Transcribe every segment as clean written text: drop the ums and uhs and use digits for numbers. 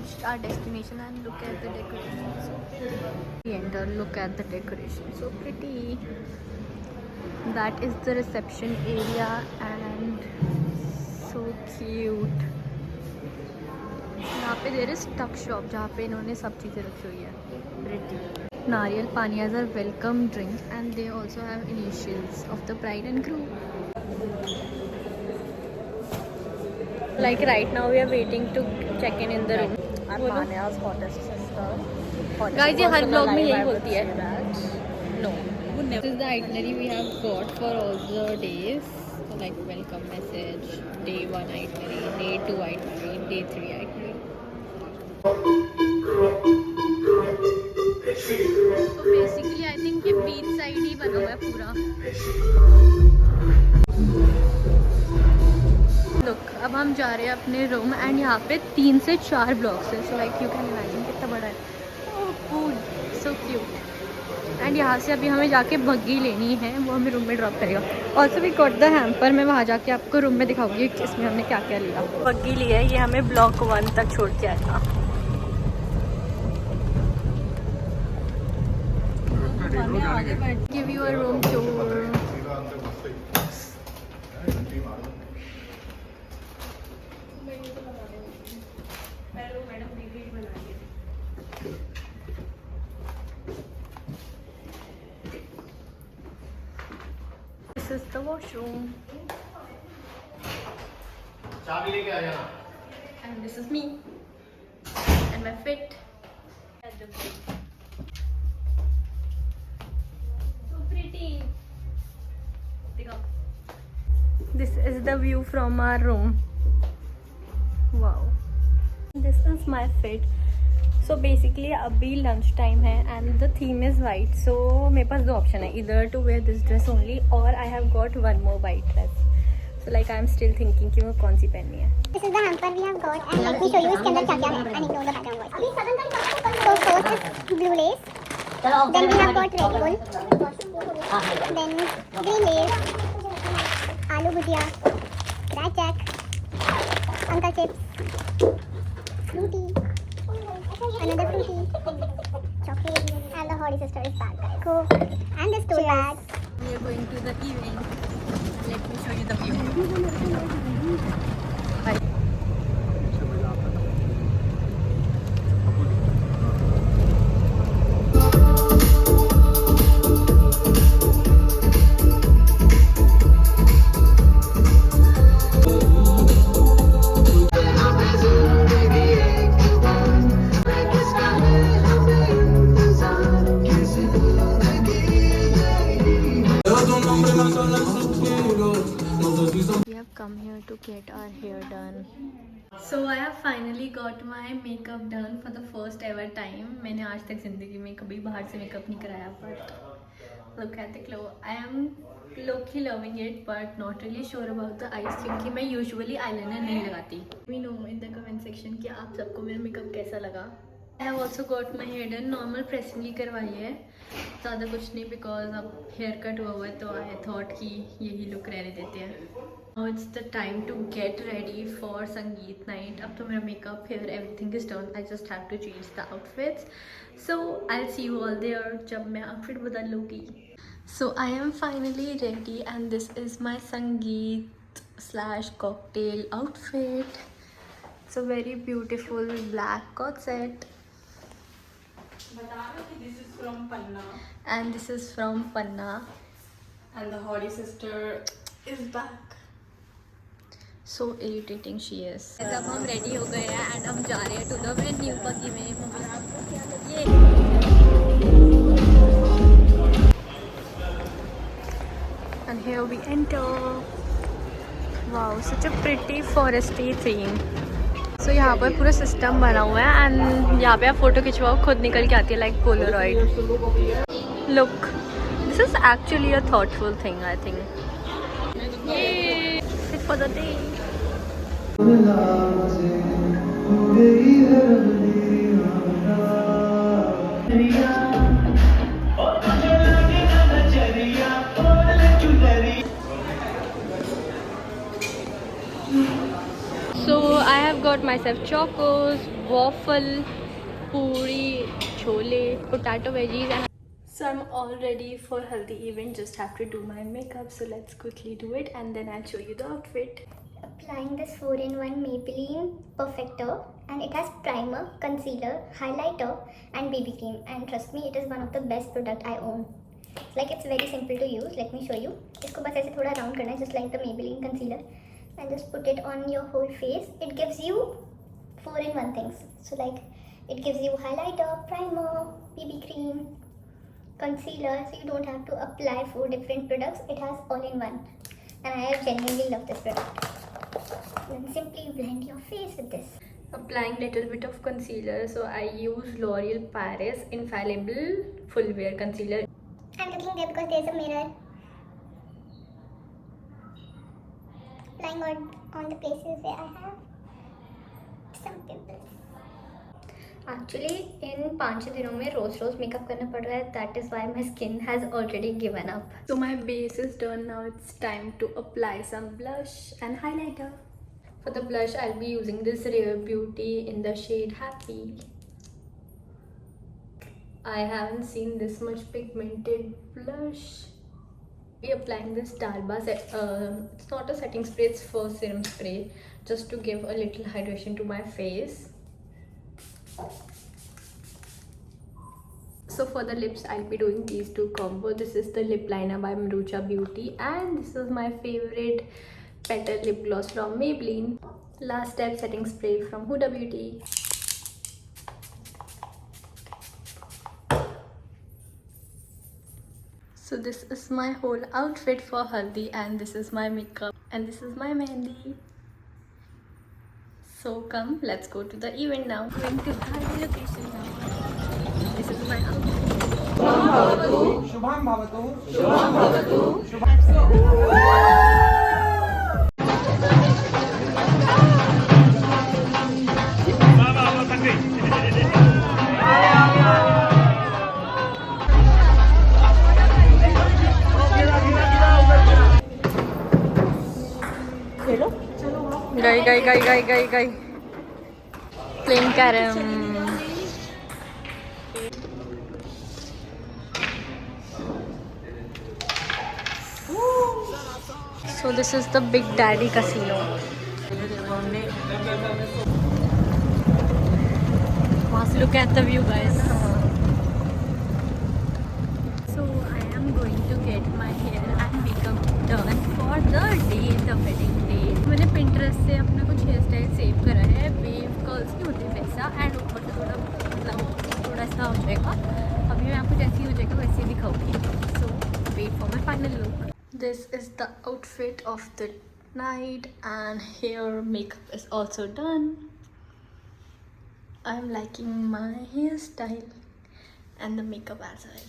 reached our destination and look at the decoration. So pretty. We enter. Look at the decoration. So pretty. That is the reception area and so cute. यहाँ पे there is टक shop जहाँ पे इन्होंने सब चीज़ें रखी हुई है. Pretty. नारियल पानी as a welcome drink and they also have initials of the bride and groom. Like right now we are waiting to check in the room. I'm Manya's hottest sister. Guys, ये हर vlog में यही होती है. No. This is the itinerary we have got for all the days. So like welcome message, day 1 itinerary, day 2 itinerary, day 3 itinerary. So basically I think ये beach side ही बना हुआ है पूरा. Look, अब हम जा रहे हैं अपने रूम एंड यहाँ पे 3 से 4 ब्लॉक्स है. So like you can imagine कितना बड़ा है. Food so cute. एंड यहाँ से अभी हमें जाके बग्गी लेनी है, वो हमें रूम में ड्रॉप करेगा. Also we got the hamper. मैं वहाँ जाके आपको रूम में दिखाऊंगी इसमें हमने क्या क्या लिया. बग्गी लिया है, ये हमें ब्लॉक 1 तक छोड़ के आएगा. Give you a room tour. This is the washroom. चाबी लेके आ जाना. And this is me. And my fit. And the bed. So pretty. This is the view from our room. Wow. This is my fit. So basically अभी lunch time है and the theme is white. So मेरे पास 2 option है, either to wear this dress only or I have got one more white dress. So like I am still thinking कि मैं कौन सी पहननी है. This is the hamper we have got and let me show you इसके अंदर क्या क्या है and ignore the background voice. So first is blue lace. Then we have got red wool. Then green lace. Aloo bhujia. Rat jack. Uncle chips. Fruity. Another fruity. Chocolate. And the Holly sister is back. Coke. And this tote bag. We are going to the event. Let me show you the view. We have come here to get our hair done. So I have finally got my makeup done for the first ever time. मैंने आज तक ज़िंदगी में कभी बाहर से makeup नहीं कराया, but look at the glow. I am low-key loving it, but not really sure about the eyes क्योंकि मैं usually eyeliner नहीं लगाती. Let me know in the comment section कि आप सबको मेरा मेकअप कैसा लगा. I have also got my hair done. Normal pressing ही करवाई है, ज़्यादा कुछ नहीं because अब हेयर कट हुआ है तो I thought कि यही लुक रहने देते हैं. Now it's the time to get ready for Sangeet night. अब तो मेरा makeup, hair, everything is done. I just have to change the outfits. So I'll see you all there जब मैं outfit बदल लूँगी. So I am finally ready and this is my Sangeet / cocktail outfit. So very beautiful black cord set. This is from Panna. And this is from Panna. And the Holly sister is back. So irritating she is. अब हम ready हो गए हैं and हम जा रहे हैं to the venue बग्गी में. ये and here we enter. Wow, such a pretty foresty theme. So यहाँ पर पूरा सिस्टम बना हुआ है एंड यहाँ पे आप फोटो खिंचवाओ खुद निकल के आती है like Polaroid. Look, this is actually a thoughtful thing I think. ये for the day. So I have got myself chocos, waffle, puri, chole, potato veggies and so I'm all ready for healthy event. Just have to do my makeup, so let's quickly do it and then I'll show you the outfit. Applying this 4-in-1 Maybelline Perfector, and it has primer, concealer, highlighter and BB cream, and trust me, it is one of the best product I own. Like, it's very simple to use. Let me show you. इसको बस ऐसे थोड़ा round करना है, just like the Maybelline concealer, and just put it on your whole face. It gives you 4-in-1 things. So like, it gives you highlighter, primer, BB cream, concealer, so you don't have to apply 4 different products. It has all in one, and I have genuinely loved this product. Then simply blend your face with this. Applying little bit of concealer, so I use L'Oreal Paris Infallible Full Wear Concealer. I'm looking there because there's a mirror. Applying on the places where I have some pimples. Actually, in 5-6 दिनों में रोज makeup करना पड़ रहा है. That is why my skin has already given up. So my base is done. Now it's time to apply some blush and highlighter. For the blush, I'll be using this Rare Beauty in the shade Happy. I haven't seen this much pigmented blush. Be applying this Dalba it's not a setting spray, it's first serum spray, just to give a little hydration to my face. So for the lips, I'll be doing these two combo. This is the lip liner by Marucha Beauty, and this is my favorite Petal lip gloss from Maybelline. Last step, setting spray from Huda Beauty. So this is my whole outfit for Haldi, and this is my makeup, and this is my mehendi. So come, let's go to the event now. Going to Haldi location now. This is my outfit. Shubham Bhavatu. Gay. Playing carom. So this is the Big Daddy Casino. Look at the view, guys. So I am going to get my hair and makeup done for the day, the wedding day. मैंने Pinterest से अपना कुछ hair style save करा है. Wave curls नहीं होते वैसा, and ऊपर से थोड़ा मतलब थोड़ा सा हो जाएगा. अभी मैं आपको जैसी हो जाएगा वैसे ही दिखाऊंगी. So wait for my final look. This is the outfit of the night, and hair makeup is also done. I'm liking my hairstyle and the makeup as well.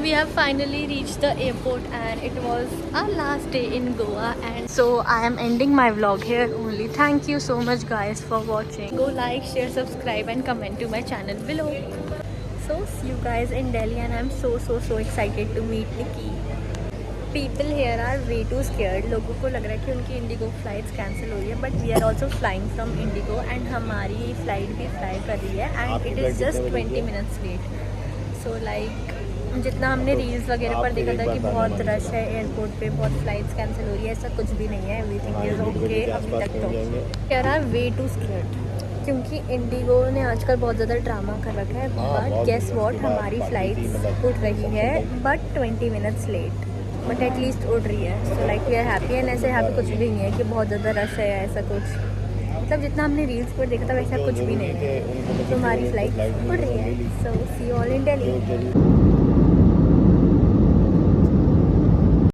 We have finally reached the airport, and it was our last day in Goa, and so I am ending my vlog here only. Thank you so much guys for watching. Go like, share, subscribe and comment to my channel below. So see you guys in Delhi, and I'm so excited to meet Nikki. People here are way too scared. लोगों को लग रहा है कि उनकी Indigo flights cancel हो रही है, but we are also flying from Indigo, and हमारी फ्लाइट भी फ्लाई कर रही है, and it is just 20 minutes late. So like जितना हमने रील्स वगैरह पर देखा था कि बहुत रश है एयरपोर्ट पे, बहुत फ्लाइट्स कैंसिल हो रही है, ऐसा कुछ भी नहीं है. एवरीथिंग इज ओके अभी तक. तो there are way too scared, क्योंकि इंडिगो ने आजकल बहुत ज़्यादा ड्रामा कर रखा है. बट गेस व्हाट, हमारी फ़्लाइट्स उड़ रही है but 20 minutes late, but at least उड़ रही है. So like we are happy. And ऐसे यहाँ पे कुछ भी नहीं है कि बहुत ज़्यादा रश है या ऐसा कुछ. मतलब जितना हमने रील्स पर देखा था वैसा कुछ भी नहीं है. तो हमारी फ़्लाइट उड़ रही है. सो सी यू ऑल इन दिल्ली.